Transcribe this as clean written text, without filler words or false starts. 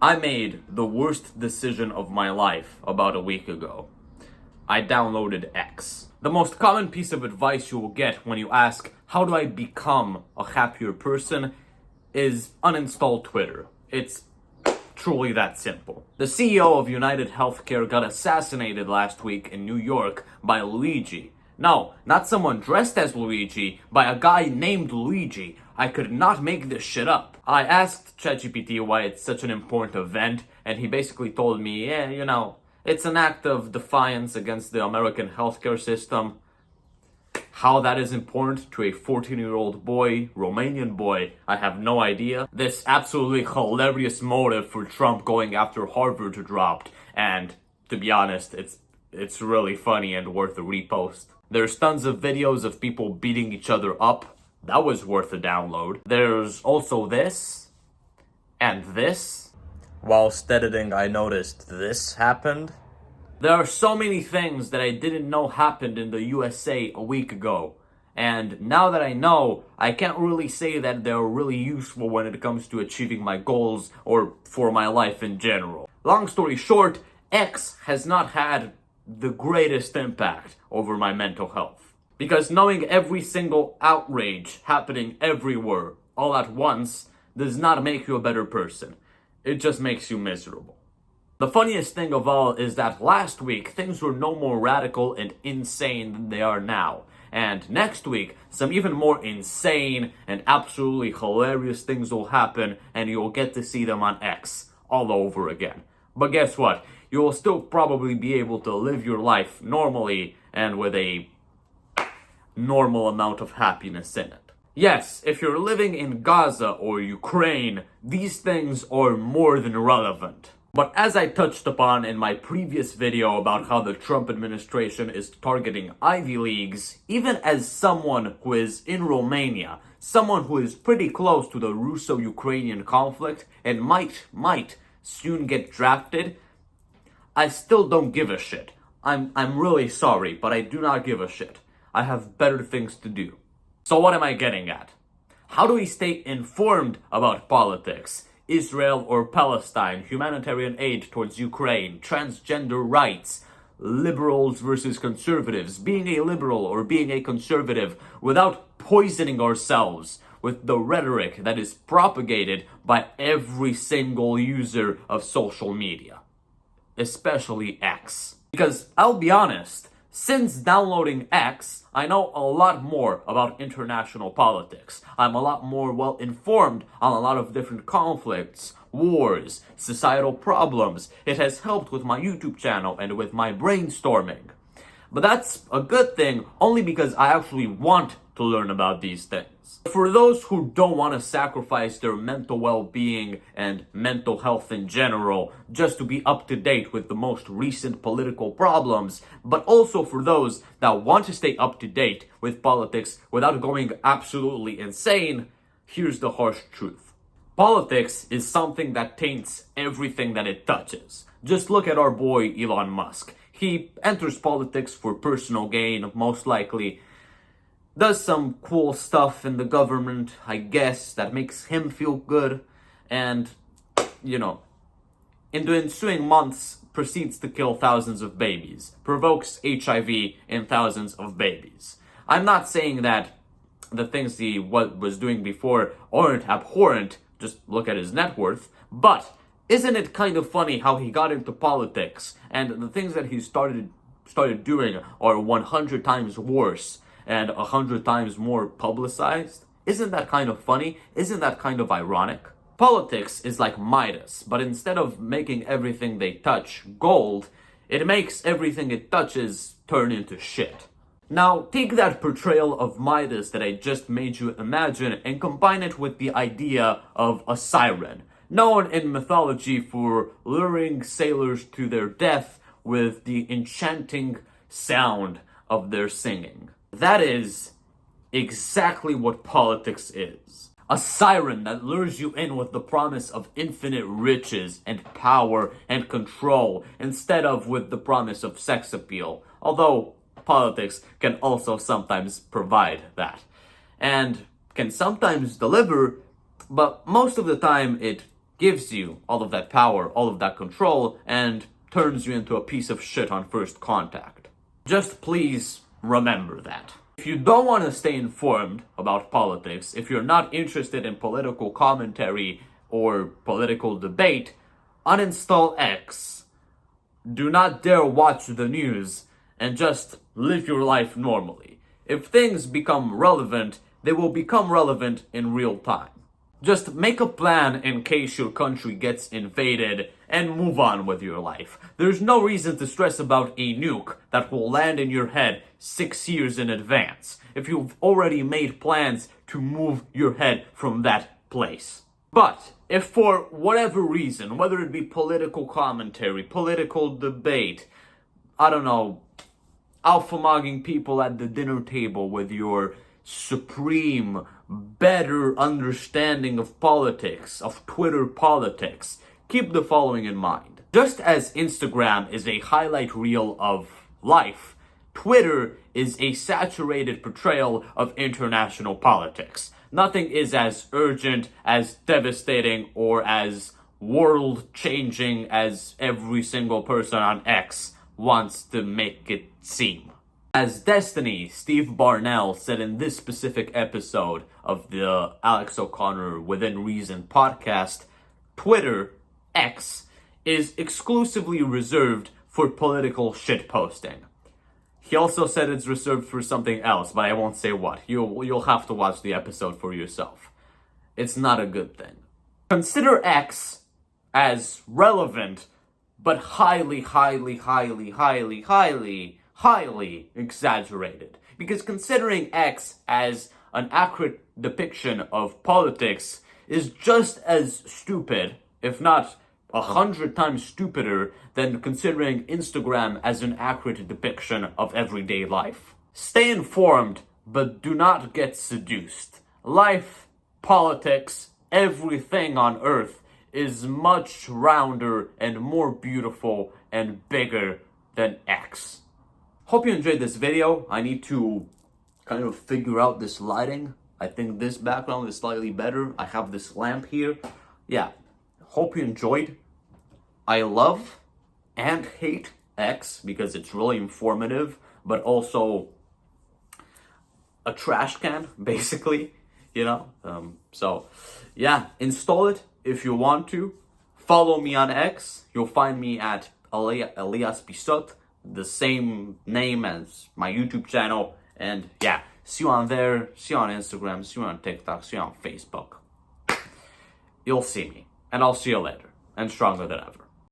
I made the worst decision of my life about a week ago. I downloaded X. The most common piece of advice you will get when you ask, how do I become a happier person, is uninstall Twitter. It's truly that simple. The CEO of United Healthcare got assassinated last week in New York by Luigi. No, not someone dressed as Luigi, by a guy named Luigi. I could not make this shit up. I asked ChatGPT why it's such an important event, and he basically told me, it's an act of defiance against the American healthcare system. How that is important to a 14-year-old boy, Romanian boy, I have no idea. This absolutely hilarious motive for Trump going after Harvard dropped, and to be honest, it's really funny and worth a repost. There's tons of videos of people beating each other up. That was worth a download. There's also this, and this. Whilst editing, I noticed this happened. There are so many things that I didn't know happened in the USA a week ago. And now that I know, I can't really say that they're really useful when it comes to achieving my goals or for my life in general. Long story short, X has not had the greatest impact over my mental health. Because knowing every single outrage happening everywhere all at once does not make you a better person. It just makes you miserable. The funniest thing of all is that last week things were no more radical and insane than they are now. And next week, some even more insane and absolutely hilarious things will happen, and you'll get to see them on X all over again. But guess what? You will still probably be able to live your life normally and with a normal amount of happiness in it. Yes, if you're living in Gaza or Ukraine, these things are more than relevant. But as I touched upon in my previous video about how the Trump administration is targeting Ivy Leagues, even as someone who is in Romania, someone who is pretty close to the Russo-Ukrainian conflict and might soon get drafted, I still don't give a shit. I'm really sorry, but I do not give a shit. I have better things to do. So what am I getting at? How do we stay informed about politics? Israel or Palestine, humanitarian aid towards Ukraine, transgender rights, liberals versus conservatives, being a liberal or being a conservative without poisoning ourselves with the rhetoric that is propagated by every single user of social media, especially X. Because I'll be honest, since downloading X, I know a lot more about international politics. I'm a lot more well informed on a lot of different conflicts, wars, societal problems. It has helped with my YouTube channel and with my brainstorming. But that's a good thing only because I actually want to learn about these things. For those who don't want to sacrifice their mental well-being and mental health in general just to be up to date with the most recent political problems, but also for those that want to stay up to date with politics without going absolutely insane, here's the harsh truth. Politics is something that taints everything that it touches. Just look at our boy Elon Musk. He enters politics for personal gain, most likely. Does some cool stuff in the government, I guess, that makes him feel good. And, in the ensuing months, proceeds to kill thousands of babies. Provokes HIV in thousands of babies. I'm not saying that the things he was doing before aren't abhorrent. Just look at his net worth. But isn't it kind of funny how he got into politics and the things that he started doing are 100 times worse and 100 times more publicized? Isn't that kind of funny? Isn't that kind of ironic? Politics is like Midas, but instead of making everything they touch gold, it makes everything it touches turn into shit. Now, take that portrayal of Midas that I just made you imagine and combine it with the idea of a siren, known in mythology for luring sailors to their death with the enchanting sound of their singing. That is exactly what politics is. A siren that lures you in with the promise of infinite riches and power and control instead of with the promise of sex appeal. Although politics can also sometimes provide that. And can sometimes deliver, but most of the time it gives you all of that power, all of that control, and turns you into a piece of shit on first contact. Just please remember that. If you don't want to stay informed about politics, if you're not interested in political commentary or political debate, uninstall X. Do not dare watch the news and just live your life normally. If things become relevant, they will become relevant in real time. Just make a plan in case your country gets invaded and move on with your life. There's no reason to stress about a nuke that will land in your head 6 years in advance if you've already made plans to move your head from that place. But if for whatever reason, whether it be political commentary, political debate, I don't know, alpha-mogging people at the dinner table with your supreme, better understanding of politics, of Twitter politics, keep the following in mind. Just as Instagram is a highlight reel of life, Twitter is a saturated portrayal of international politics. Nothing is as urgent, as devastating, or as world-changing as every single person on X wants to make it seem. As Destiny, Steve Barnell, said in this specific episode of the Alex O'Connor Within Reason podcast, Twitter, X, is exclusively reserved for political shitposting. He also said it's reserved for something else, but I won't say what. You'll have to watch the episode for yourself. It's not a good thing. Consider X as relevant, but highly exaggerated. Because considering X as an accurate depiction of politics is just as stupid, if not 100 times stupider, than considering Instagram as an accurate depiction of everyday life. Stay informed, but do not get seduced. Life, politics, everything on Earth is much rounder and more beautiful and bigger than X. Hope you enjoyed this video. I need to kind of figure out this lighting. I think this background is slightly better. I have this lamp here. Yeah, hope you enjoyed. I love and hate X because it's really informative, but also a trash can, basically, you know? So, yeah, install it if you want to. Follow me on X. You'll find me at Elias Bisot, the same name as my YouTube channel. And yeah, see you on there, see you on Instagram, see you on TikTok, see you on Facebook. You'll see me, and I'll see you later, and stronger than ever.